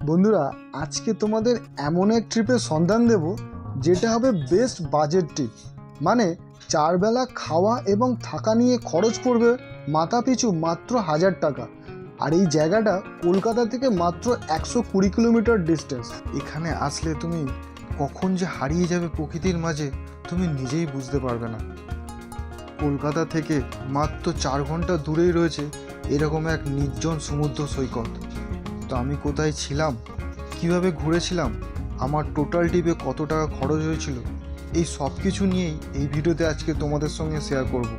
বন্ধুরা, আজকে তোমাদের এমন এক ট্রিপের সন্ধান দেব যেটা হবে বেস্ট বাজেট ট্রিপ। মানে 4 বেলা খাওয়া এবং থাকা নিয়ে খরচ পড়বে মাথাপিছু মাত্র 1000 টাকা। আর এই জায়গাটা কলকাতা থেকে মাত্র 120 কিলোমিটার ডিস্টেন্স। এখানে আসলে তুমি কখন যে হারিয়ে যাবে প্রকৃতির মাঝে তুমি নিজেই বুঝতে পারবে না। কলকাতা থেকে মাত্র 4 ঘন্টা দূরেই রয়েছে এরকম এক নির্জন সমুদ্র সৈকত। তো আমি কোথায় ছিলাম, কিভাবে ঘুরেছিলাম, আমার টোটাল ট্রিপে কত টাকা খরচ হয়েছিল, এই সব কিছু নিয়েই এই ভিডিওতে আজকে তোমাদের সঙ্গে শেয়ার করব।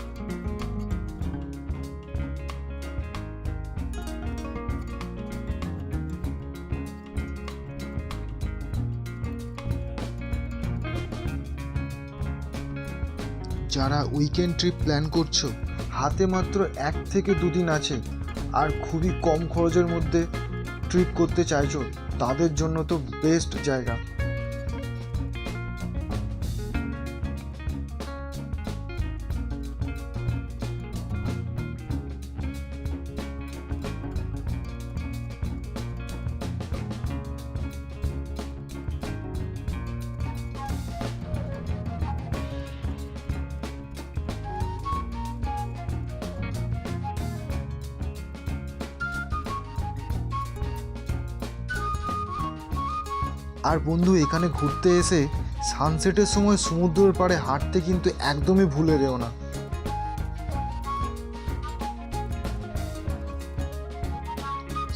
যারা উইকেন্ড ট্রিপ প্ল্যান করছো, হাতে মাত্র 1 থেকে 2 দিন আছে আর খুবই কম খরচের মধ্যে ট্রিপ করতে চাইছো, তাদের জন্য তো বেস্ট জায়গা। আর বন্ধু, এখানে ঘুরতে এসে সানসেটের সময় সমুদ্রের পাড়ে হাঁটতে কিন্তু একদমই ভুলে যেও না।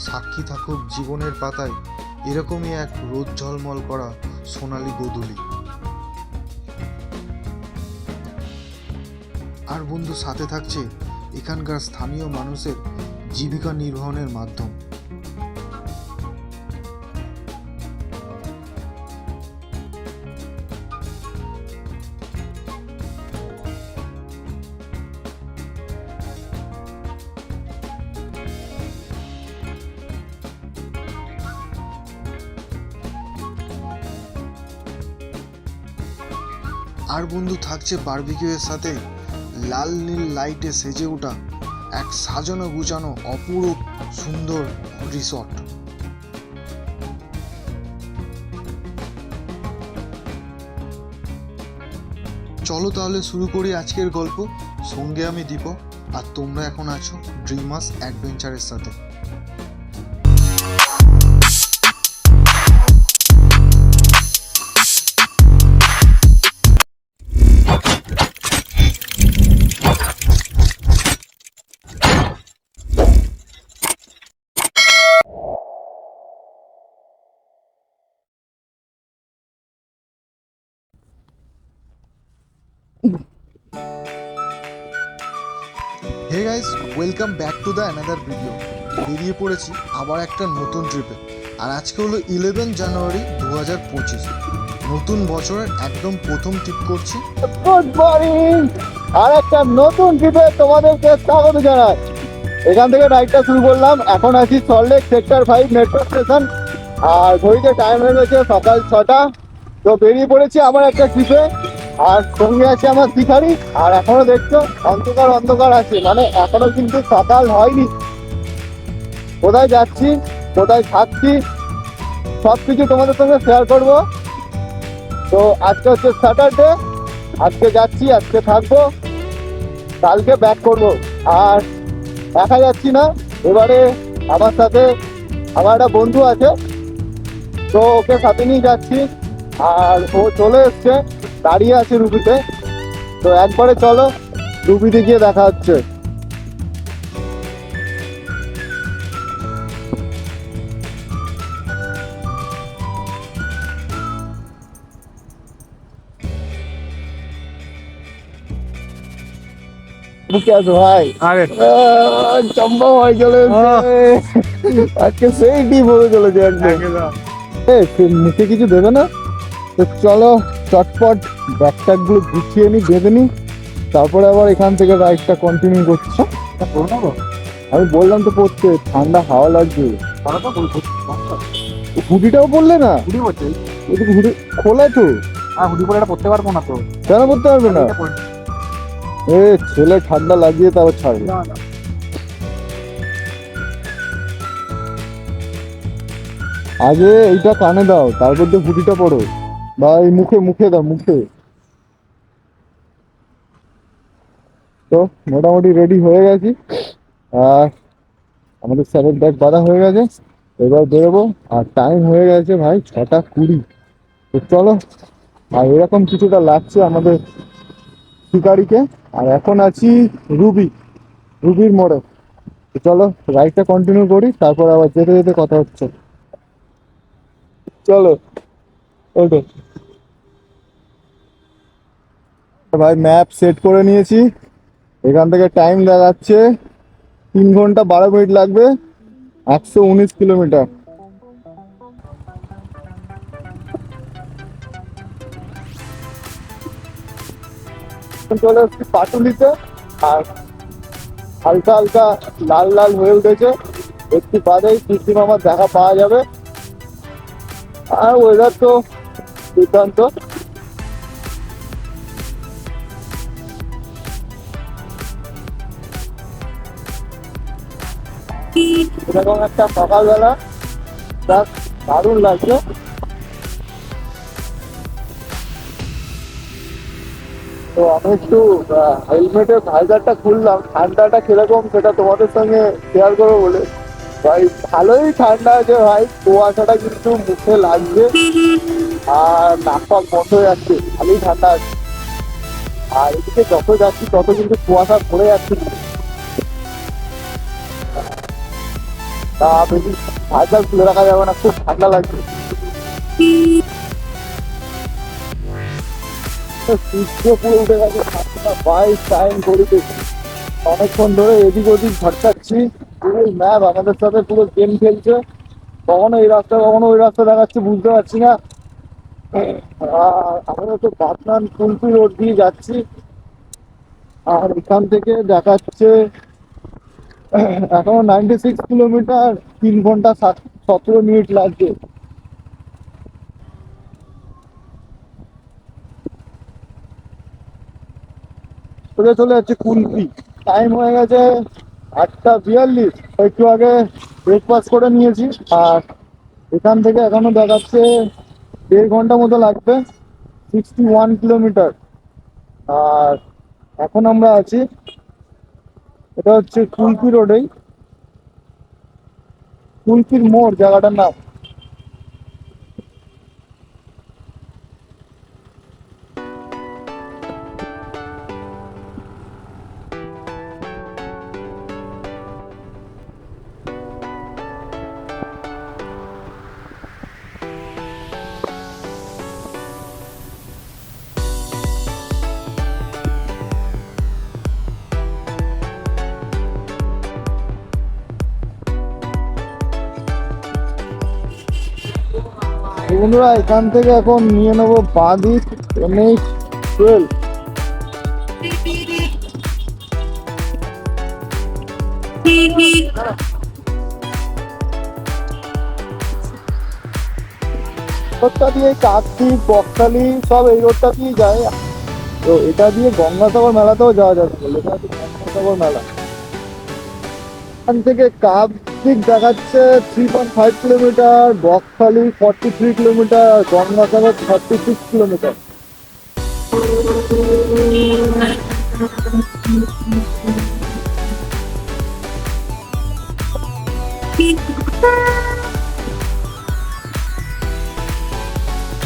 সাক্ষী থাকুক জীবনের পাতায় এরকমই এক রোদ ঝলমল করা সোনালী গোধূলি। আর বন্ধু, সাথে থাকছে এখানকার স্থানীয় মানুষের জীবিকা নির্বাহনের মাধ্যম। আর বন্ধু, থাকছে বারবিকিউয়ের সাথে লাল নীল লাইটে সেজে ওঠা এক সাজানো গুছানো অপরূপ সুন্দর রিসর্ট। চলো তাহলে শুরু করি আজকের গল্প। সঙ্গে আমি দীপক, আর তোমরা এখন আছো ড্রিমার্স অ্যাডভেঞ্চারের সাথে। Hey guys, welcome back to the another video. বেরিয়ে পড়েছি আবার একটা নতুন ট্রিপে। আর আজকে হলো 11 জানুয়ারি 2025, নতুন বছরের একদম প্রথম ট্রিপ করছি। গুড মর্নিং, আর একটা নতুন ট্রিপে তোমাদেরকে স্বাগত জানাই। এখান থেকে রাইডটা শুরু করলাম। এখন আছি সল্টলেক সেক্টর 5 মেট্রো স্টেশন, আর ঘড়িতে টাইম হয়ে গেছে সকাল 6টা। তো বেরিয়ে পড়েছি আমার একটা ট্রিপে, আর সঙ্গে আছে আমার শিকারি। আর এখনো দেখছো অন্ধকার অন্ধকার আছে, মানে এখনো কিন্তু সকাল হয়নি। কোথায় যাচ্ছি, কোথায় থাকছি, সব কিছু তোমাদের সঙ্গে শেয়ার করবো। তো আজকে হচ্ছে স্যাটারডে, আজকে যাচ্ছি, আজকে থাকবো, কালকে ব্যাক করবো। আর একা যাচ্ছি না, এবারে আমার সাথে আমার একটা বন্ধু আছে, তো ওকে সাথে নিয়ে যাচ্ছি। আর ও চলে এসছে, দাঁড়িয়ে আছে রুবিতে। তো একবারে চলো রুবিতে গিয়ে দেখা হচ্ছে। ভাই চম্পা ভাই চলে আজকে সেই ডিপ হয়ে চলেছে একদম। মুখে কিছু দেবে না? তো চলো চটপট ব্যাগট্যাগ গুলো গুছিয়ে নি, বেঁধে নি, তারপরে আবার এখান থেকে রাইডটা কন্টিনিউ করছি। আমি বললাম তো পড়তে, ঠান্ডা হাওয়া লাগছে। হুডিটাও পড়লে না? হুডি খোলা তো। হুডি পরে এটা পড়তে পারবো না তো। কেন পড়তে পারবে না? ছেলে ঠান্ডা লাগিয়ে তারপর ছাড়বে। আগে এইটা কানে দাও, তারপর দিয়ে হুডিটা পরো, বা এই মুখে মুখে দাও মুখে। তো মোটামুটি রেডি হয়ে গেছি। আর আমাদের স্যারের ব্যাগ বাঁধা হয়ে গেছে, এবার বেরোবো। আর টাইম হয়ে গেছে ভাই 6:20। তো চলো। আর এরকম কিছুটা লাগছে আমাদের শিকারিকে। আর এখন আছি রুবির মোড়ে। তো চলো রাইডটা কন্টিনিউ করি, তারপর আবার যেতে যেতে কথা হচ্ছে। চলো ওঠো। ভাই ম্যাপ সেট করে নিয়েছি, এখান থেকে টাইম দেখাচ্ছে 3 ঘন্টা 12 মিনিট লাগবে, 119 কিলোমিটার। এখন চলে এসছি পাটুলিতে। আর হালকা হালকা লাল লাল হয়ে উঠেছে, একটু বাদেই কৃষ্টি মামার দেখা পাওয়া যাবে। আর ওয়েদার তো দুর্দান্ত। এরকম একটা সকালবেলা জাস্ট দারুণ লাগছে। তো আমি একটু হেলমেটের ভাইজারটা খুললাম, ঠান্ডাটা কিরকম সেটা তোমাদের সঙ্গে শেয়ার করবো বলে। ভাই ভালোই ঠান্ডা আছে ভাই, কুয়াশাটা কিন্তু মুখে লাগছে আর নাক পাক বন্ধ হয়ে যাচ্ছে, ভালোই ঠান্ডা আছে। আর এদিকে যত যাচ্ছি তত কিন্তু কুয়াশা পড়ে যাচ্ছে। তা বেশি ভাইজার খুলে রাখা যাবে না, খুব ঠান্ডা লাগছে। সূর্য পুরো উঠে গেছে, 7:22 ঘড়িতে। অনেকক্ষণ ধরে এদিক ওদিক ভটকাচ্ছি, পুরো ম্যাপ আমাদের সাথে পুরো গেম খেলছে, কখনো এই রাস্তা কখনো ওই রাস্তা দেখাচ্ছে, বুঝতে পারছি না। আর আমরা তো পাটনান কুলপি রোড দিয়ে যাচ্ছি, আর এখান থেকে দেখাচ্ছে এখনো 96 কিলোমিটার, 3 ঘন্টা 17 মিনিট লাগছে। চলে চলে যাচ্ছে কুলপি। টাইম হয়ে গেছে 8:42, একটু আগে ব্রেকফাস্ট করে নিয়েছি। আর এখান থেকে এখনো দেখাচ্ছে 1.5 ঘন্টা মতো লাগবে, 61 কিলোমিটার। আর এখন আমরা আছি, এটা হচ্ছে কুলপি রোডেই, কুলপির মোড় জায়গাটার নাম। তো বন্ধুরা এখান থেকে এখন নিয়ে নেবো বাঁ দিক, NH12। রোডটা দিয়ে কাকদ্বীপ বকখালি সব এই রোডটা দিয়ে যায়। তো এটা দিয়ে গঙ্গাসাগর মেলাতেও যাওয়া যাবে, লেখা আছে গঙ্গাসাগর মেলা। এখান থেকে কাকদ্বীপ দেখাচ্ছে 3.5 kilometre, Bakkhali 43 kilometre, Gangasagar 36 kilometre.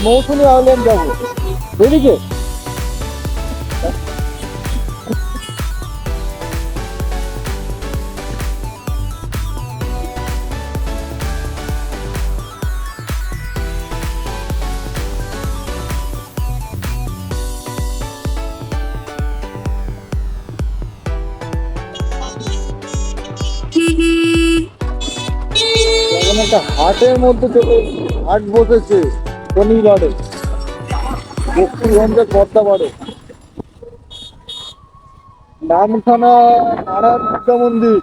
Mousuni island যাবো এদিকে। এখন একটা হাটের মধ্যে চলে, হাট বসেছে শনিবারে, বক্সিগঞ্জের পদ্মাপাড়ে। নামখানা নারায়ণ বিদ্যা মন্দির।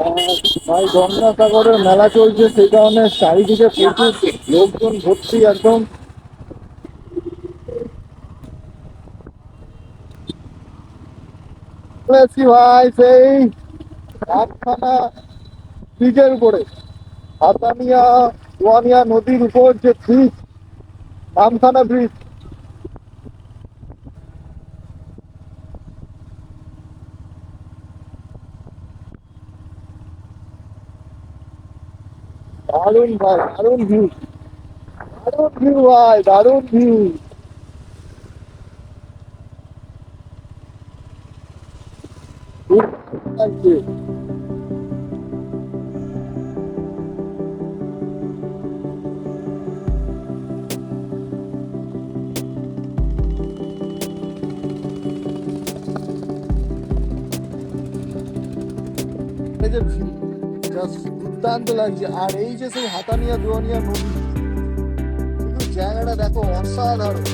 আর ভাই গঙ্গাসাগরের মেলা চলছে, সেই কারণে চারিদিকে প্রচুর লোকজন ভর্তি একদম। চলে এসছি ভাই সেই নামখানা ব্রিজের উপরে, হাতানিয়া দোয়ানিয়া নদীর উপর যে ব্রিজ, নামখানা ব্রিজ। দারুণ ভাই, দারুণ ভিউ, দারুণ ভিউ ভাই, দারুণ ভিউ। খুব ভালো লাগছে। এই যে ভিউ জাস্ট দুর্দান্ত লাগছে। আর এই যে সেই হাতানিয়া দোয়ানিয়া নদী, শুধু জায়গাটা দেখো অসাধারণ।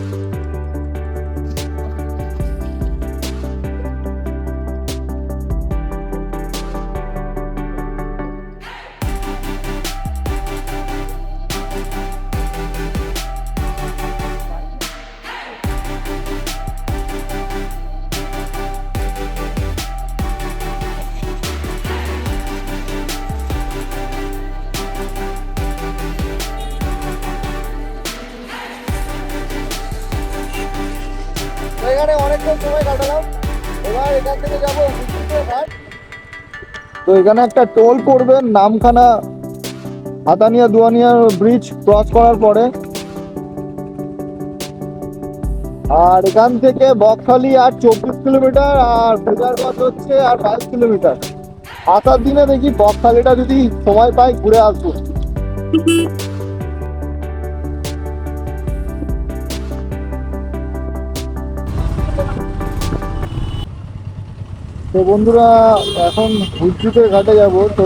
এখানে অনেকক্ষণ সময় কাটালাম। এবার এখান থেকে যাবো হুজুরদের ঘাট। তো এখানে একটা টোল পড়বে নামখানা হাতানিয়া দুয়ানিয়া ব্রিজ ক্রস করার পরে। আর এখান থেকে বকখালি আর 24 কিলোমিটার, আর ফেজারগঞ্জ হচ্ছে আর 22 কিলোমিটার। আসার দিনে দেখি বকখালিটা যদি সময় পাই ঘুরে আসবো। তো বন্ধুরা, এখন হুজুরদের ঘাটে যাব। তো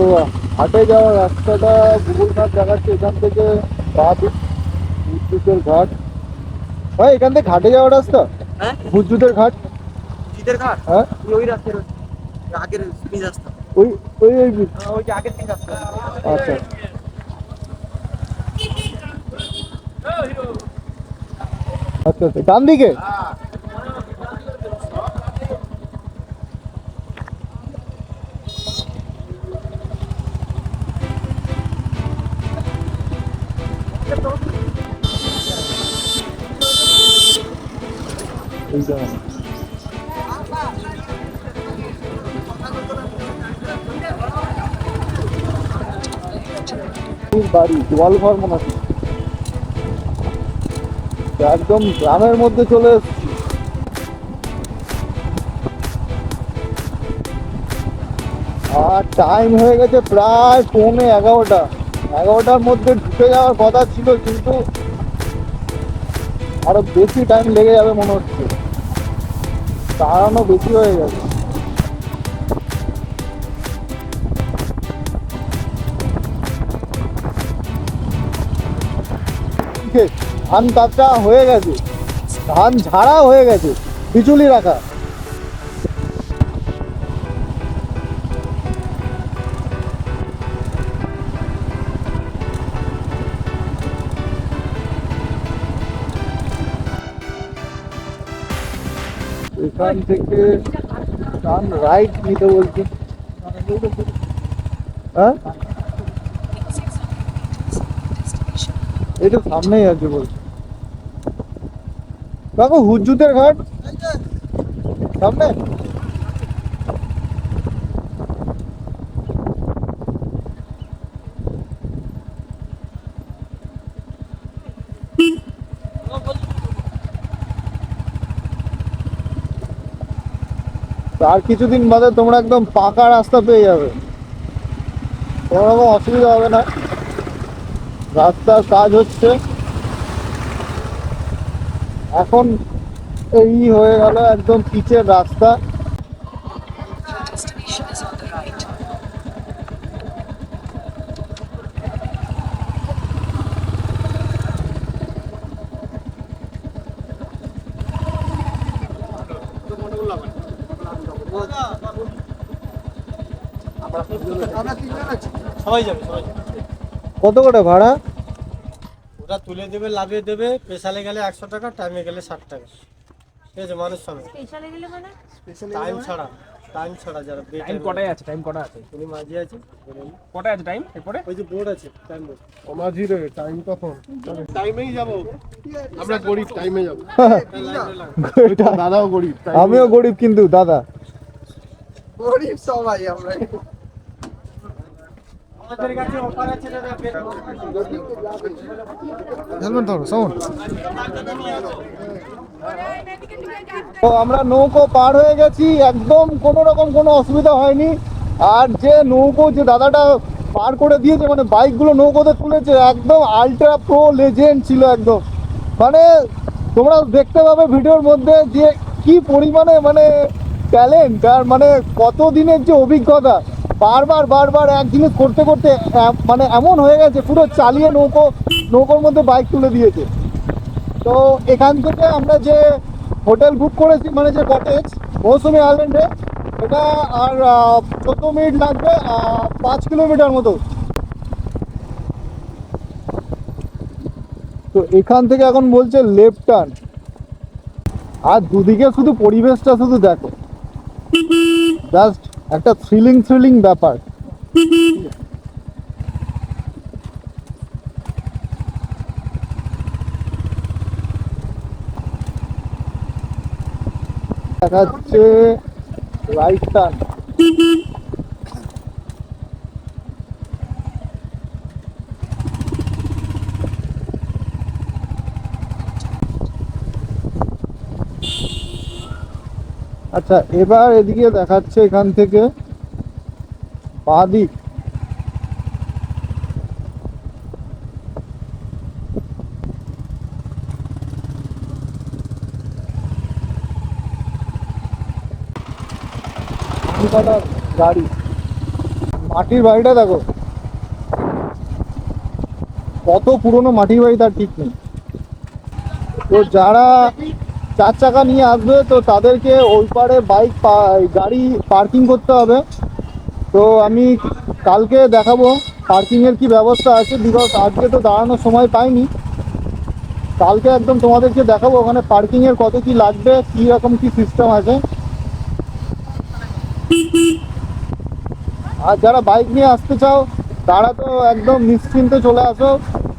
ঘাটে যাওয়ার রাস্তাটা গুগল ম্যাপ দেখাচ্ছে এখান থেকে হুজুরদের ঘাট। ভাই এখান থেকে ঘাটে যাওয়ার রাস্তা? হ্যাঁ, হুজুরদের ঘাট। শীতের ঘাট হ্যাঁ, ওই রাস্তার আগের ব্রিজ রাস্তা, ওই ওই ওই ওই যে আগের দিন রাস্তা। আচ্ছা আচ্ছা আচ্ছা, ডান দিকে। এই যে বাড়ি গোয়ালঘর মনে হচ্ছে। একদম গ্রামের মধ্যে চলে এসেছি। আর টাইম হয়ে গেছে প্রায় 11:45। 11টার মধ্যে ঢুকে যাওয়ার কথা ছিল, কিন্তু আরো বেশি টাইম লেগে যাবে মনে হচ্ছে, তাড়ানো বেশি হয়ে গেছে। ধান কাটা হয়ে গেছে, ধান ঝাড়া হয়ে গেছে, বিচুলি রাখা। এখান থেকে টার্ন রাইট নিতে বলছে। হ্যাঁ, এটা সামনেই আছে বলছে। কাকু হুজুরদের ঘাট সামনে। আর কিছুদিন বাদে তোমরা একদম পাকা রাস্তা পেয়ে যাবে, কোনো রকম অসুবিধা হবে না। রাস্তার কাজ হচ্ছে এখন, এই হয়ে গেল একদম পিচের রাস্তা। সবাই যাবে, সবাই যাবে। কত করে ভাড়া? ওরা তুলে দেবে, লাভিয়ে দেবে। স্পেশালে গেলে 100 টাকা, টাইমে গেলে 60 টাকা। ঠিক আছে, মানুষ সঙ্গে স্পেশালে গেলে মানে টাইম ছাড়া। টাইম ছাড়া যারা টাইম কটায় আছে? টাইম কটা আছে? উনি মাঝে আছে বলুন। কটায় আছে টাইম এরপরে? ওই যে বোর্ড আছে টাইম বোর্ড মাঝি রে টাইম কখন টাইমেই যাব আমরা গরিব টাইমে যাব দাদাও গরিব আমিও গরিব কিন্তু দাদা। গরিব সবাই আমরা। আমাদের কাছে অফার আছে দাদা হেলমেট ধরো সাউন্ড। তো আমরা নৌকো পার হয়ে গেছি, একদম কোনো রকম কোনো অসুবিধা হয়নি। আর যে নৌকো যে দাদাটা পার করে দিয়েছে, মানে বাইকগুলো নৌকোতে তুলেছে, একদম আল্ট্রা প্রো লেজেন্ড ছিল একদম। মানে তোমরা দেখতে পাবে ভিডিওর মধ্যে যে কি পরিমাণে মানে ট্যালেন্ট আর মানে কত দিনের যে অভিজ্ঞতা। বারবার এক জিনিস করতে করতে মানে এমন হয়ে গেছে পুরো চালিয়ে নৌকোর মধ্যে বাইক তুলে দিয়েছে। তো এখান থেকে আমরা যে হোটেল বুক করেছি, মানে যে কটেজ মৌসুমী আইল্যান্ডে, এটা আর 14 মিনিট লাগবে, 5 কিলোমিটার মতো। তো এখান থেকে এখন বলছে লেফট টার্ন। আর দুদিকে শুধু পরিবেশটা শুধু দেখো, জাস্ট একটা থ্রিলিং ব্যাপার। দেখা যাচ্ছে রাইট টার্ন। আচ্ছা, এবার এদিকে দেখাচ্ছে এখান থেকে বাঁদিক। গাড়ি, মাটির বাড়িটা দেখো কত পুরনো মাটির বাড়ি, তার ঠিক নেই। তো যারা 4 চাকা নিয়ে আসবে তো তাদেরকে ওই পারে গাড়ি পার্কিং করতে হবে। তো আমি কালকে দেখাবো পার্কিংয়ের কি ব্যবস্থা আছে, বিকজ আজকে তো দাঁড়ানোর সময় পাইনি। কালকে একদম তোমাদেরকে দেখাবো ওখানে পার্কিংয়ের কত কি লাগবে, কী রকম কি সিস্টেম আছে। আর যারা বাইক নিয়ে আসতে চাও তারা তো একদম নিশ্চিন্তে চলে আসো,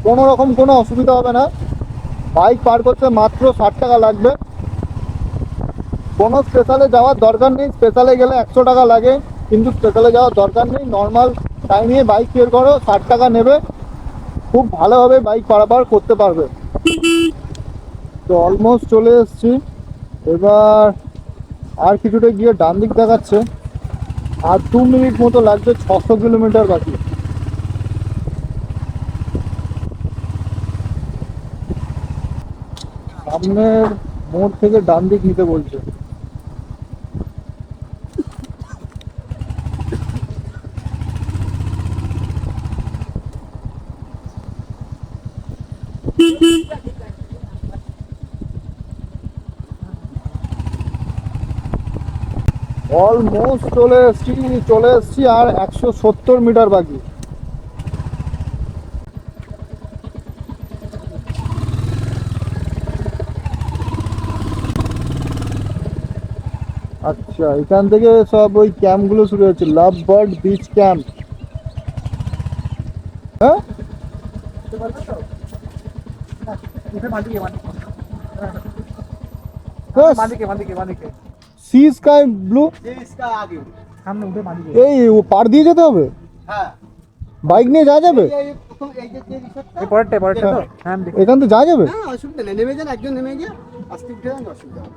কোনো রকম কোনো অসুবিধা হবে না। বাইক পার করতে মাত্র 60 টাকা লাগবে। কোনো স্পেশালে যাওয়ার দরকার নেই, স্পেশালে গেলে 100 টাকা লাগে, কিন্তু স্পেশালে যাওয়ার দরকার নেই। নর্মাল টাইমে বাইক বের করো, 60 টাকা নেবে, খুব ভালোভাবে বাইক পারাপার করতে পারবে। তো অলমোস্ট চলে এসেছি। এবার আর কিছুটা গিয়ে ডান দিক দেখাচ্ছে, আর 2 মিনিট মতো লাগবে, 600 কিলোমিটার বাকি। সামনের মোড় থেকে ডান দিক নিতে বলছে। অলমোস্ট চলে এসছি আর 170 মিটার বাকি। আচ্ছা, এখান থেকে সব ওই ক্যাম্পগুলো শুরু হচ্ছে, লাভ বার্ড বিচ ক্যাম্প। হ্যাঁ, সি স্কাই ব্লু। এই পার দিয়ে যেতে হবে, বাইক নিয়ে যাওয়া যাবে এখান থেকে যাওয়া যাবে। অসুবিধা নেই, নেমে যান, একজন নেমে গিয়ে আস্তে উঠে যান, অসুবিধা নেই।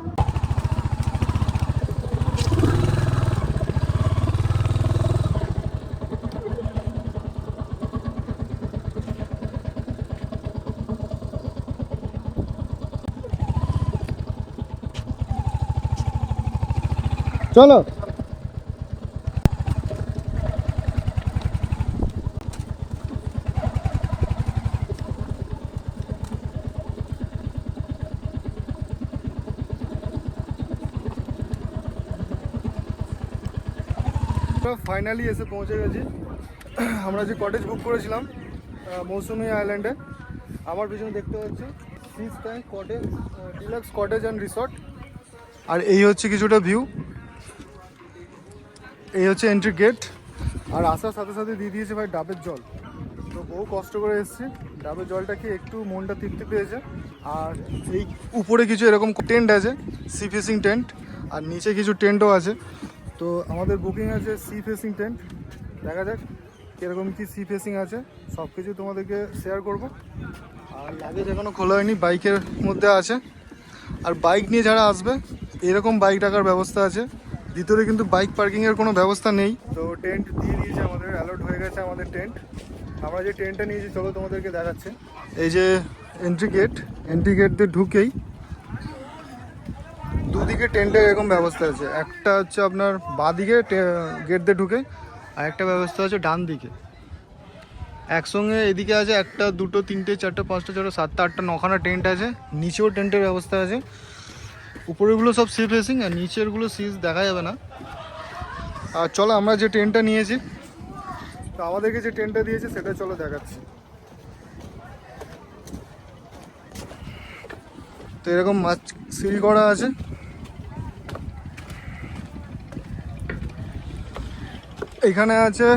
চলো। ফাইনালি এসে পৌঁছে গেছি। আমরা যে কটেজ বুক করেছিলাম মৌসুমী আইল্যান্ডে, আমার পিছনে দেখতে পাচ্ছি sea sky cottage, deluxe cottage and resort. আর এই হচ্ছে কিছুটা ভিউ। এই হচ্ছে এন্ট্রি গেট। আর আসার সাথে সাথে দিয়ে দিয়েছে ভাই ডাবের জল। তো বহু কষ্ট করে এসেছি, ডাবের জলটা খেয়ে একটু মনটা তৃপ্তি পেয়েছে। আর এই উপরে কিছু এরকম টেন্ট আছে, সি ফেসিং টেন্ট, আর নিচে কিছু টেন্টও আছে। তো আমাদের বুকিং আছে সি ফেসিং টেন্ট। দেখা যাক কীরকম কী সি ফেসিং আছে, সব কিছু তোমাদেরকে শেয়ার করব। আর লাগেজ এখনও খোলা হয়নি, বাইকের মধ্যে আছে। আর বাইক নিয়ে যারা আসবে এরকম বাইক রাখার ব্যবস্থা আছে। ভিতরে কিন্তু বাইক পার্কিংয়ের কোনো ব্যবস্থা নেই। তো টেন্ট দিয়ে দিয়েছে আমাদের, অ্যালার্ট হয়ে গেছে আমাদের টেন্ট। আমরা যে টেন্টটা নিয়েছি চলো তোমাদেরকে দেখাচ্ছে। এই যে এন্ট্রি গেট দিয়ে ঢুকেই দুদিকে টেন্টের এরকম ব্যবস্থা আছে। একটা হচ্ছে আপনার বাঁদিকে গেট দিয়ে ঢুকে, আর একটা ব্যবস্থা আছে ডান দিকে। একসঙ্গে এদিকে আছে 1, 2, 3, 4, 5, 6, 7, 8, 9খানা টেন্ট আছে। নিচেও টেন্টের ব্যবস্থা আছে। উপরেগুলো সব সি ফেসিং, আর নিচেরগুলো সিজ দেখা যাবে না। আর চলো আমরা যে টেন্টটা নিয়েছি, তো আমাদেরকে যে টেন্টটা দিয়েছে সেটা চলো দেখাচ্ছি। তো এরকম মাছ সিল করা আছে। এখানে আছে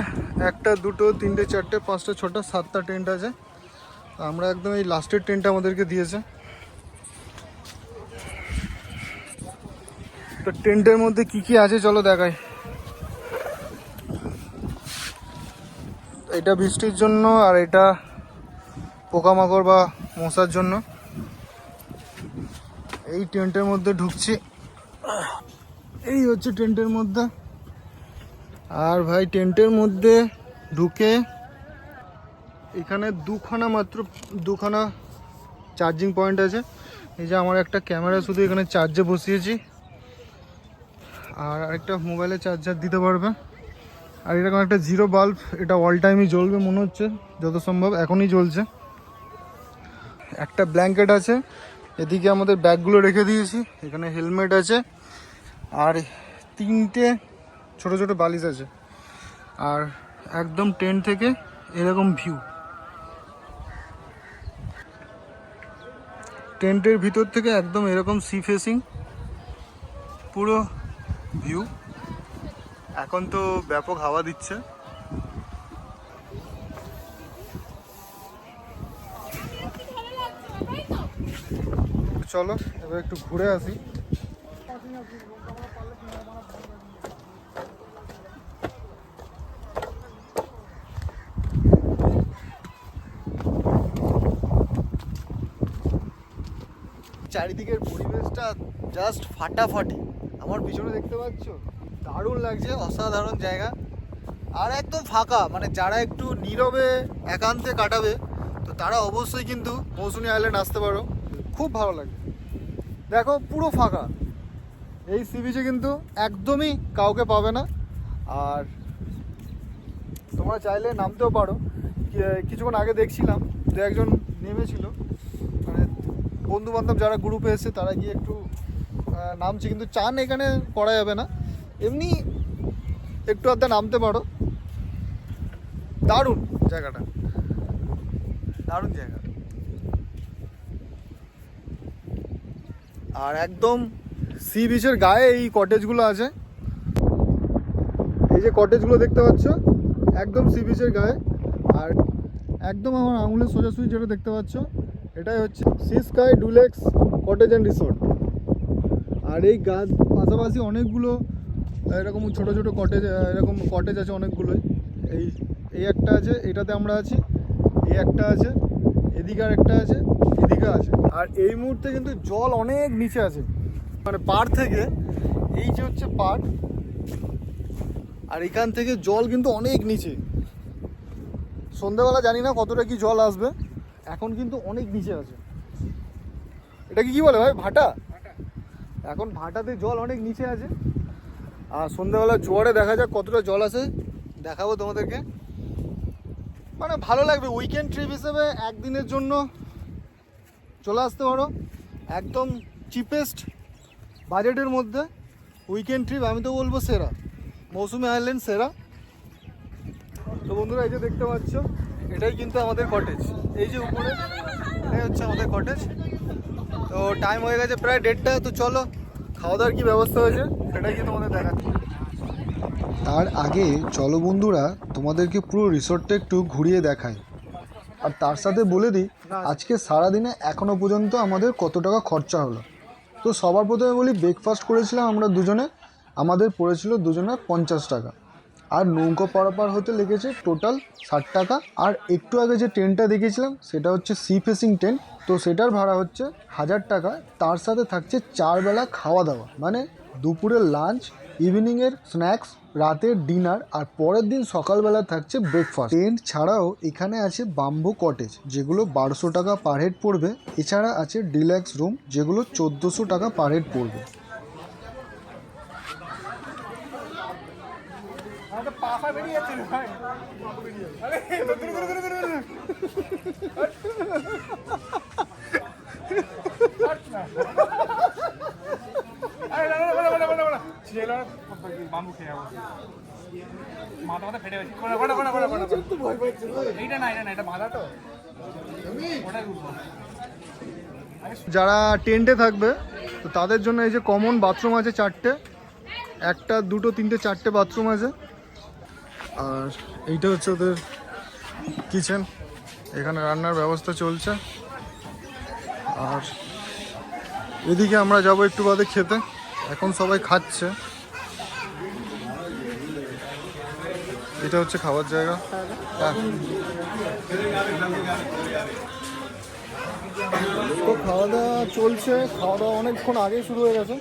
1, 2, 3, 4, 5, 6, 7টা টেন্ট আছে। আমরা একদম এই লাস্টের টেন্টটা আমাদেরকে দিয়েছে। তো টেন্টের মধ্যে কি কি আছে চলো দেখাই। এটা বৃষ্টির জন্য, আর এটা পোকামাকড় বা মশার জন্য। এই টেন্টের মধ্যে ঢুকছি, এই হচ্ছে টেন্টের মধ্যে। আর ভাই টেন্টের মধ্যে ঢুকে এখানে দুখানা চার্জিং পয়েন্ট আছে। এই যে আমার একটা ক্যামেরা শুধু এখানে চার্জে বসিয়েছি, আর আরেকটা মোবাইলে চার্জার দিতে পারবে। আর এরকম একটা জিরো বাল্ব, এটা অল টাইমই জ্বলবে মনে হচ্ছে, যত সম্ভব এখনই জ্বলছে। একটা ব্ল্যাঙ্কেট আছে, এদিকে আমাদের ব্যাগগুলো রেখে দিয়েছি। এখানে হেলমেট আছে, আর 3টে ছোট ছোট বালিশ আছে। আর একদম টেন্ট থেকে এরকম ভিউ, টেন্টের ভিতর থেকে একদম এরকম সি ফেসিং পুরো ভিউ। এখন তো ব্যাপক হাওয়া দিচ্ছে। চলো এবার একটু ঘুরে আসি। চারিদিকের পরিবেশটা জাস্ট ফাটাফাটি। আমার পিছনে দেখতে পাচ্ছ, দারুণ লাগছে, অসাধারণ জায়গা। আর একদম ফাঁকা, মানে যারা একটু নীরবে একান্তে কাটাবে তো তারা অবশ্যই কিন্তু মৌসুনি আইল্যান্ড আসতে পারো, খুব ভালো লাগে। দেখো পুরো ফাঁকা, এই সি বিচে কিন্তু একদমই কাউকে পাবে না। আর তোমরা চাইলে নামতেও পারো। কিছুক্ষণ আগে দেখছিলাম যে একজন নেমেছিল, মানে বন্ধু বান্ধব যারা গ্রুপে এসে তারা গিয়ে একটু নামছে, কিন্তু চান এখানে করা যাবে না, এমনি একটু আধা নামতে পারো। দারুণ জায়গাটা, দারুণ জায়গা। আর একদম সি বিচের গায়ে এই কটেজগুলো আছে। এই যে কটেজগুলো দেখতে পাচ্ছ একদম সি বিচের গায়ে। আর একদম আমার আঙুলের সোজাসুজি যেটা দেখতে পাচ্ছ এটাই হচ্ছে sea sky deluxe cottage and resort. আর এই গাছ পাশাপাশি অনেকগুলো এরকম ছোট ছোট কটেজ, এরকম কটেজ আছে অনেকগুলোই। এই একটা আছে, এটাতে আমরা আছি। এই একটা আছে, এদিকে আর একটা আছে, এদিকে আছে। আর এই মুহূর্তে কিন্তু জল অনেক নিচে আছে, মানে পাড় থেকে, এই যে হচ্ছে পাড়, আর এখান থেকে জল কিন্তু অনেক নিচে। সন্ধ্যাবেলা জানি না কতটা কি জল আসবে, এখন কিন্তু অনেক নিচে আছে। এটাকে কি বলে ভাই, ভাটা? এখন ভাটাতে জল অনেক নিচে আছে। আর সন্ধ্যাবেলা জোয়ারে দেখা যাক কতটা জল আছে, দেখাবো তোমাদেরকে। মানে ভালো লাগবে, উইকেন্ড ট্রিপ হিসেবে একদিনের জন্য চলে আসতে পারো। একদম চিপেস্ট বাজেটের মধ্যে উইকেন্ড ট্রিপ আমি তো বলবো সেরা, মৌসুমি আইল্যান্ড সেরা। তো বন্ধুরা এই যে দেখতে পাচ্ছ এটাই কিন্তু আমাদের কটেজ, এই যে উপরে এটাই হচ্ছে আমাদের কটেজ। তো টাইম হয়ে গেছে প্রায় 1:30, তো চলো খাওয়া দাওয়ার কী ব্যবস্থা হয়েছে সেটাই কিন্তু তোমাদের দেখাচ্ছি। তার আগে চলো বন্ধুরা তোমাদেরকে পুরো রিসর্টটা একটু ঘুরিয়ে দেখাই। আর তার সাথে বলে দিই আজকে সারাদিনে এখনও পর্যন্ত আমাদের কত টাকা খরচা হলো। তো সবার প্রথমে বলি, ব্রেকফাস্ট করেছিলাম আমরা দুজনে, আমাদের পড়েছিল দুজনের 50 টাকা। আর নৌকো পারাপার হতে লেগেছে টোটাল 60 টাকা। আর একটু আগে যে টেন্টটা দেখেছিলাম সেটা হচ্ছে সি ফেসিং টেন্ট, তো সেটার ভাড়া হচ্ছে 1000 টাকা। তার সাথে থাকছে 4 বেলা খাওয়া দাওয়া, মানে দুপুরের লাঞ্চ, ইভিনিংয়ের স্ন্যাক্স, রাতের ডিনার, আর পরের দিন সকালবেলা থাকছে ব্রেকফাস্ট। টেন্ট ছাড়াও এখানে আছে বাম্বু কটেজ, যেগুলো 1200 টাকা পার হেড পড়বে। এছাড়া আছে ডিলাক্স রুম, যেগুলো 1400 টাকা পার হেড পড়বে। বাম্বু খেয়ে যাবো, মাথা মাথা ফেটে গেছে। এইটা না, এটা বাঁধা তো, ওটাই বুঝবো। যারা টেন্টে থাকবে তো তাদের জন্য এই যে কমন বাথরুম আছে 4টে, 1, 2, 3, 4টে বাথরুম আছে। আর এইটা হচ্ছে ওদের কিচেন, এখানে রান্নার ব্যবস্থা চলছে। আর এদিকে আমরা যাব একটু বাদে খেতে, এখন সবাই খাচ্ছে। এটা হচ্ছে খাওয়ার জায়গা। তো খাওয়া দাওয়া চলছে, খাওয়া দাওয়া অনেকক্ষণ আগে শুরু হয়ে গেছে।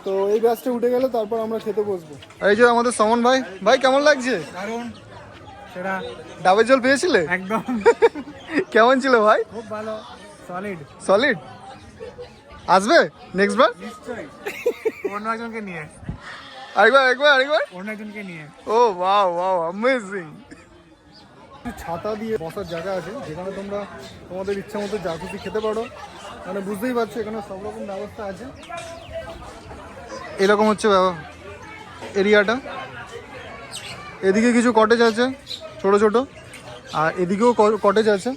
তো এই ব্যাচটা উঠে গেলে তারপর আমরা খেতে বসবো। এই যে আমাদের সমন ভাই, ভাই কেমন লাগছে? দারুণ, সেটা ডাবের জল পেয়েছিলে? একদম কেমন ছিল ভাই? খুব ভালো, সলিড। সলিড। আসবে নেক্সট বার? নিশ্চয়ই, অন্য একজনকে নিয়ে, আরেকবার অন্য একজনকে নিয়ে। ও ওয়াও অ্যামেজিং। ছাতা দিয়ে বসার জায়গা আছে, যেখানে তোমরা তোমাদের ইচ্ছা মতো যা খুশি খেতে পারো। মানে বুঝতেই পারছো এখানে সব রকম ব্যবস্থা আছে। এরকম হচ্ছে এরিয়াটা। এদিকে কিছু কটেজ আছে ছোট ছোট, আর এদিকেও কটেজ আছে।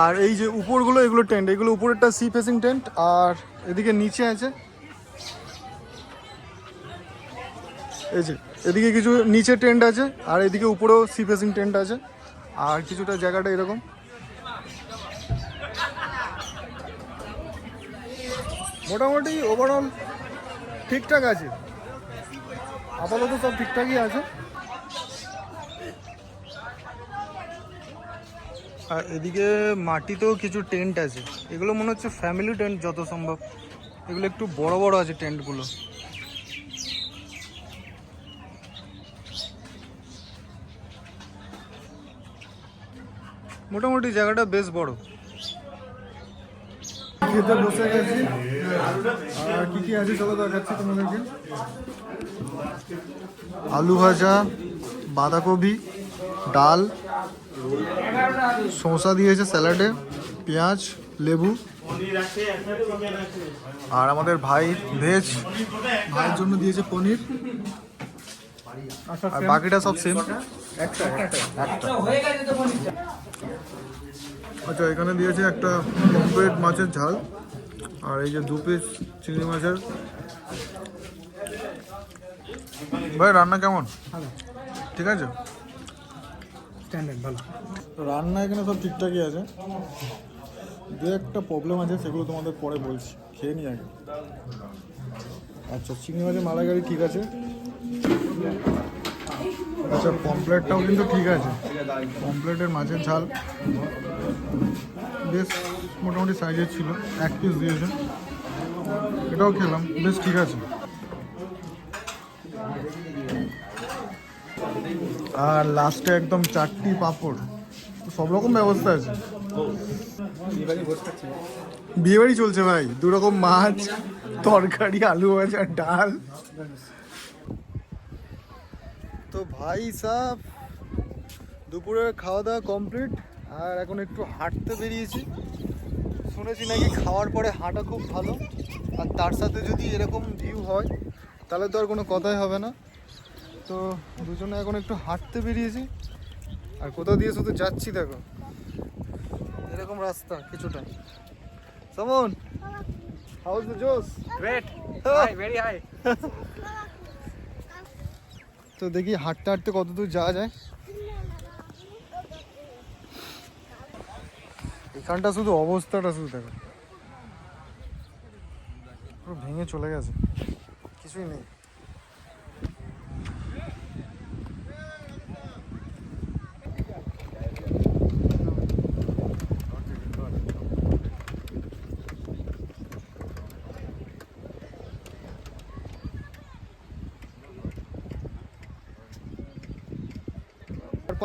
আর এই যে উপরগুলো, এগুলো টেন্ট, এগুলো উপরেরটা সি ফেসিং টেন্ট। আর এদিকে নিচে আছে, এই যে এদিকে কিছু নিচে টেন্ট আছে, আর এদিকে উপরেও সি ফেসিং টেন্ট আছে। আর কিছুটা জায়গাটা এরকম। মোটামুটি ওভারঅল ঠিকঠাক আছে, আপাতত সব ঠিকঠাকই আছে। আর এদিকে মাটিতেও কিছু টেন্ট আছে, এগুলো মনে হচ্ছে ফ্যামিলি টেন্ট যত সম্ভব। এগুলো একটু বড় বড় আছে টেন্টগুলো। মোটামুটি জায়গাটা বেশ বড়। খেতে বসে গেছি, আর কি কি আছে চলো দেখাচ্ছি তোমাদেরকে। আলু ভাজা, বাঁধাকপি, ডাল, শসা দিয়েছে স্যালাডে, পেঁয়াজ, লেবু। আর আমাদের ভাই ভেজ, ভাইয়ের জন্য দিয়েছে পনির। আর বাকিটা সব সেম। আচ্ছা, এখানে দিয়েছে একটা পমফ্রেট মাছের ঝাল, আর এই যে 2 পিস চিংড়ি মাছের। ভাই রান্না কেমন? ঠিক আছে, স্ট্যান্ডার্ড ভালো। রান্না এখানে সব ঠিকঠাকই আছে। দু একটা প্রবলেম আছে, সেগুলো তোমাদের পরে বলছি। খেয়ে নি আগে। আচ্ছা, চিংড়ি মাছের মালাইকারি ঠিক আছে। আচ্ছা, পমপ্লেটটাও কিন্তু ঠিক আছে। পমপ্লেটের মাছের ঝাল বেশ মোটামুটি সাইজের ছিল, 1 পিস দিয়েছে। এটাও খেলাম, বেশ ঠিক আছে। আর লাস্টে একদম চাটনি, পাঁপড়, সব রকম ব্যবস্থা আছে। বিয়েবাড়ি চলছে ভাই, 2 রকম মাছ, তরকারি, আলু ভাজা, ডাল। তো ভাই সাহেব, দুপুরের খাওয়া দাওয়া কমপ্লিট। আর এখন একটু হাঁটতে বেরিয়েছি। শুনেছি নাকি খাওয়ার পরে হাঁটা খুব ভালো, আর তার সাথে যদি এরকম ভিউ হয় তাহলে তো আর কোনো কথাই হবে না। তো দুজনে এখন একটু হাঁটতে বেরিয়েছি। আর কোথাও দিয়ে শুধু যাচ্ছি, দেখো এরকম রাস্তা কিছুটা। সমন, how is the josh? Great, high, very high. তো দেখি হাঁটতে হাঁটতে কত দূর যাওয়া যায়। এখানটা শুধু অবস্থাটা শুধু দেখো, পুরো ভেঙে চলে গেছে, কিছুই নেই।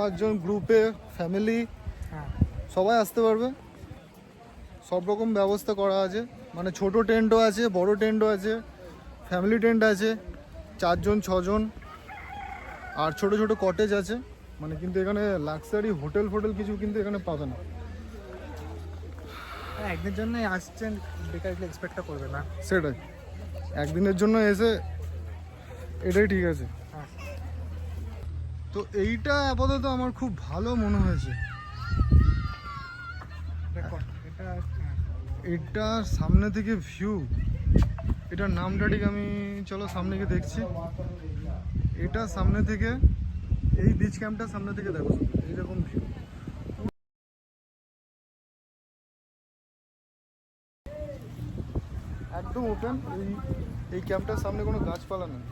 পাঁচজন গ্রুপে, ফ্যামিলি, হ্যাঁ সবাই আসতে পারবে। সব রকম ব্যবস্থা করা আছে, মানে ছোট টেন্টও আছে, বড় টেন্টও আছে, ফ্যামিলি টেন্ট আছে, 4 জন 6 জন, আর ছোট ছোট কটেজ আছে। মানে কিন্তু এখানে লাক্সারি হোটেল ফোটেল কিছু কিন্তু এখানে পাবে না। একদিনের জন্যই আসছেন, বেকার এক্সপেক্টটা করবে না। সেটাই, একদিনের জন্য এসে এটাই ঠিক আছে। হ্যাঁ তো এইটা আপাতত আমার খুব ভালো মনে হয়েছে। দেখো এটা এটা সামনে থেকে ভিউ, এটার নামটা ঠিক আমি চলো সামনে গিয়ে দেখছি। এটা সামনে থেকে, এই বিচ ক্যাম্পটা সামনে থেকে দেখো এইরকম ভিউ। একদম ওপেন। এই ক্যাম্পটার সামনে কোনো গাছপালা নেই।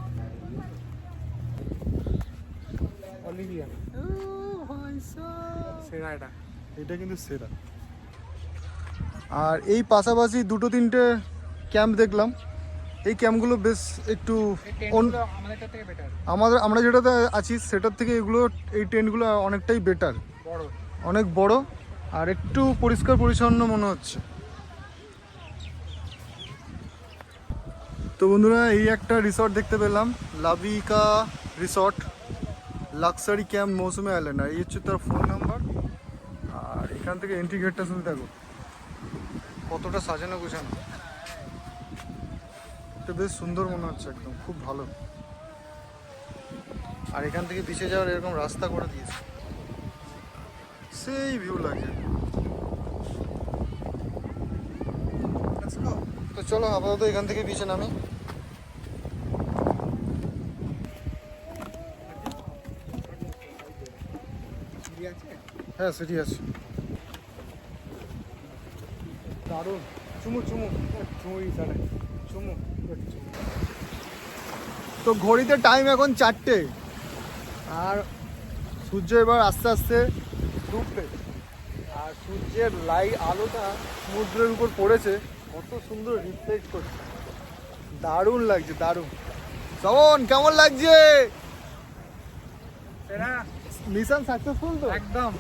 অলিভিয়া সেরা এটা। এটা কিন্তু সেরা। আর এই পাশাপাশি 2-3টে ক্যাম্প দেখলাম। এই ক্যাম্পগুলো বেশ একটু আমাদেরটা থেকে বেটার, আমরা যেটাতে আছি সেটার থেকে এগুলো, এই টেন্টগুলো অনেকটাই বেটার, বড়, অনেক বড়, আর একটু পরিষ্কার পরিচ্ছন্ন মনে হচ্ছে। তো বন্ধুরা, এই একটা রিসর্ট দেখতে পেলাম, লাভিকা রিসর্ট, লাক্সারি ক্যাম্প মৌসুমী আইল্যান্ড। আর এই হচ্ছে তার ফোন নাম্বার। আর এখান থেকে এন্ট্রি গেটটা শুধু দেখো কতটা সাজানো গোছানো। এটা বেশ সুন্দর মনে হচ্ছে, একদম খুব ভালো। আর এখান থেকে বিচে যাওয়ার এরকম রাস্তা করে দিয়েছে, সেই ভিউ লাগে। তো চলো আপাতত এখান থেকে বিচে নামি। হ্যাঁ সিটি আছে, দারুণ। চুমু চুমু চুমু। তো ঘড়িতে টাইম এখন 4টে, আর সূর্য এবার আস্তে আস্তে ডুববে। আর সূর্যের আলোটা সমুদ্রের উপর পড়েছে, কত সুন্দর রিফ্লেক্ট করছে, দারুণ লাগছে, দারুণ। শ্রবণ কেমন লাগছে? সেরা মিশন সাকসেসফুল তো একদম।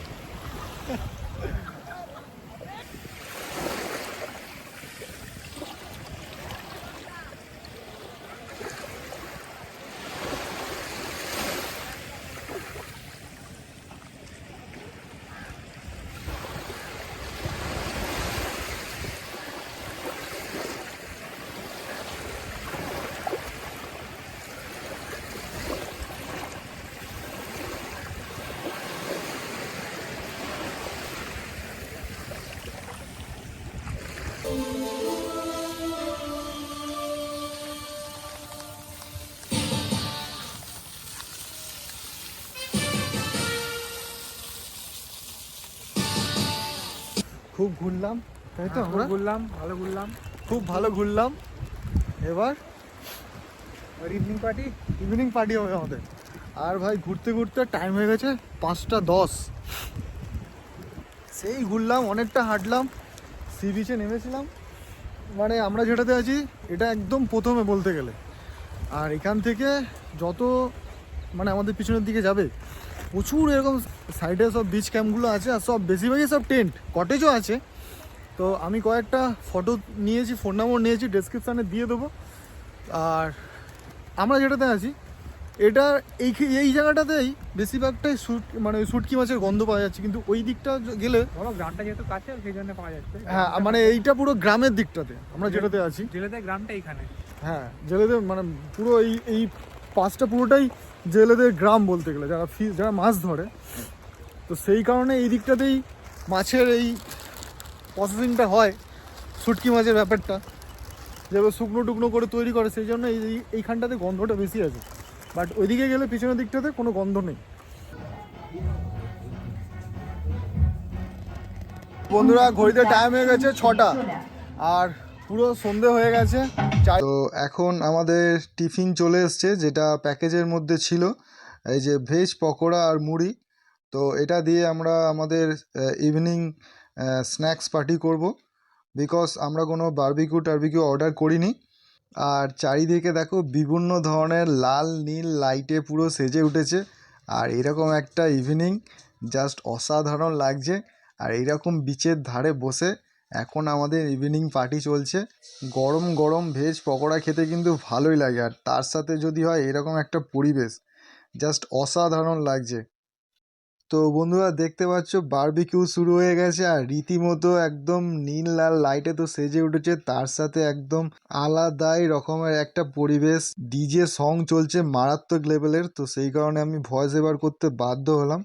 খুব ঘুরলাম, তাই তো আমরা ঘুরলাম, ভালো ঘুরলাম, খুব ভালো ঘুরলাম। এবার ইভিনিং পার্টি ইভিনিং পার্টি হবে আমাদের। আর ভাই ঘুরতে ঘুরতে টাইম হয়ে গেছে 5টা 10। সেই ঘুরলাম, অনেকটা হাঁটলাম, সি বিচে নেমেছিলাম। মানে আমরা যেটাতে আছি এটা একদম প্রথমে বলতে গেলে। আর এখান থেকে যত মানে আমাদের পিছনের দিকে যাবে, প্রচুর এরকম সাইডে সব বিচ ক্যাম্পগুলো আছে। আর সব বেশিরভাগই সব টেন্ট, কটেজও আছে। তো আমি কয়েকটা ফটো নিয়েছি, ফোন নাম্বার নিয়েছি, ডেসক্রিপশানে দিয়ে দেবো। আর আমরা যেটাতে আছি এটা এই জায়গাটাতেই বেশিরভাগটাই মানে শুটকি মাছের গন্ধ পাওয়া যাচ্ছে। কিন্তু ওই দিকটা গেলে, ধরো গ্রামটা যেহেতু কাছে সেই জন্য পাওয়া যাচ্ছে। হ্যাঁ মানে এইটা পুরো গ্রামের দিকটাতে আমরা যেটাতে আছি। জেলেদের গ্রামটা এইখানে। হ্যাঁ জেলেদের মানে পুরো এই পাশটা পুরোটাই জেলেদের গ্রাম বলতে গেলে, যারা মাছ ধরে। তো সেই কারণে এই দিকটাতেই মাছের এই প্রসেসিংটা হয়, শুটকি মাছের ব্যাপারটা যেভাবে শুকনো টুকনো করে তৈরি করে, সেই জন্য এইখানটাতে গন্ধটা বেশি আছে। বাট ওইদিকে গেলে পিছনের দিকটাতে কোনো গন্ধ নেই। বন্ধুরা ঘড়িতে টাইম হয়ে গেছে 6টা, আর পুরো সন্ধে হয়ে গেছে। তো এখন আমাদের টিফিন চলে এসছে, যেটা প্যাকেজের মধ্যে ছিল, এই যে ভেজ পকোড়া আর মুড়ি। তো এটা দিয়ে আমরা আমাদের ইভিনিং স্ন্যাক্স পার্টি করব, বিকজ আমরা কোনো বারবিকিউ অর্ডার করিনি। আর চারিদিকে দেখো বিভিন্ন ধরনের লাল নীল লাইটে পুরো সেজে উঠেছে, আর এরকম একটা ইভিনিং জাস্ট অসাধারণ লাগছে। আর এইরকম বিচের ধারে বসে এখন আমাদের ইভিনিং পার্টি চলছে। গরম গরম ভেজ পকোড়া খেতে কিন্তু ভালোই লাগে, আর তার সাথে যদি হয় এরকম একটা পরিবেশ, জাস্ট অসাধারণ লাগছে। তো বন্ধুরা দেখতে পাচ্ছ বারবিকিউ শুরু হয়ে গেছে, আর রীতিমতো একদম নীল লাল লাইটে তো সেজে উঠেছে, তার সাথে একদম আলাদাই রকমের একটা পরিবেশ। ডিজে সং চলছে মারাত্মক লেভেলের, তো সেই কারণে আমি ভয়েস ওভার করতে বাধ্য হলাম।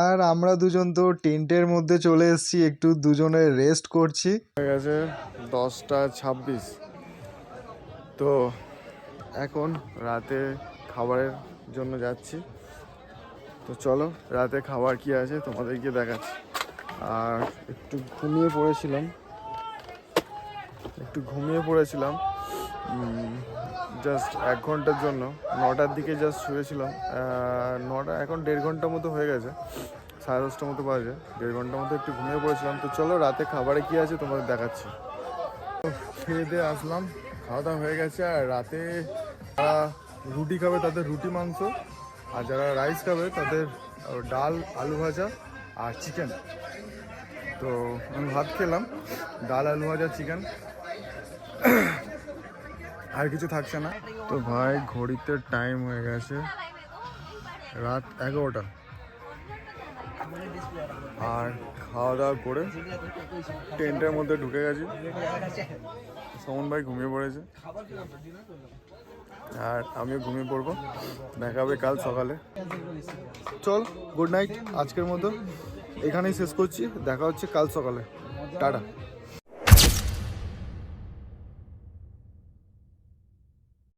আর আমরা দুজন তো টেন্টের মধ্যে চলে এসেছি, একটু দুজনে রেস্ট করছি। হয়ে গেছে 10:26। তো এখন রাতে খাবারের জন্য যাচ্ছি। তো চলো রাতে খাবার কি আছে তোমাদেরকে দেখাচ্ছি। আর একটু ঘুমিয়ে পড়েছিলাম জাস্ট 1 ঘন্টার জন্য। 9টার দিকে জাস্ট শুয়েছিলাম। 9টা, এখন 1.5 ঘন্টার মতো হয়ে গেছে, 10:30টার মতো বাজে। 1.5 ঘন্টার মতো একটু ঘুমিয়ে পড়েছিলাম। তো চলো রাতে খাবারে কি আছে তোমাদের দেখাচ্ছি। খেয়ে দিয়ে আসলাম, খাওয়া দাওয়া হয়ে গেছে। আর রাতে যারা রুটি খাবে তাদের রুটি মাংস, আর যারা রাইস খাবে তাদের ডাল আলু ভাজা আর চিকেন। তো আমি ভাত খেলাম, ডাল আলু ভাজা চিকেন, আর কিছু থাকছে না। তো ভাই ঘড়িতে টাইম হয়ে গেছে রাত 11টা, আর খাওয়া দাওয়া করে টেন্টের মধ্যে ঢুকে গেছি। সমন ভাই ঘুমিয়ে পড়েছে, আর আমিও ঘুমিয়ে পড়বো। দেখা হবে কাল সকালে। চল গুড নাইট, আজকের মতো এখানেই শেষ করছি। দেখা হচ্ছে কাল সকালে, টাটা।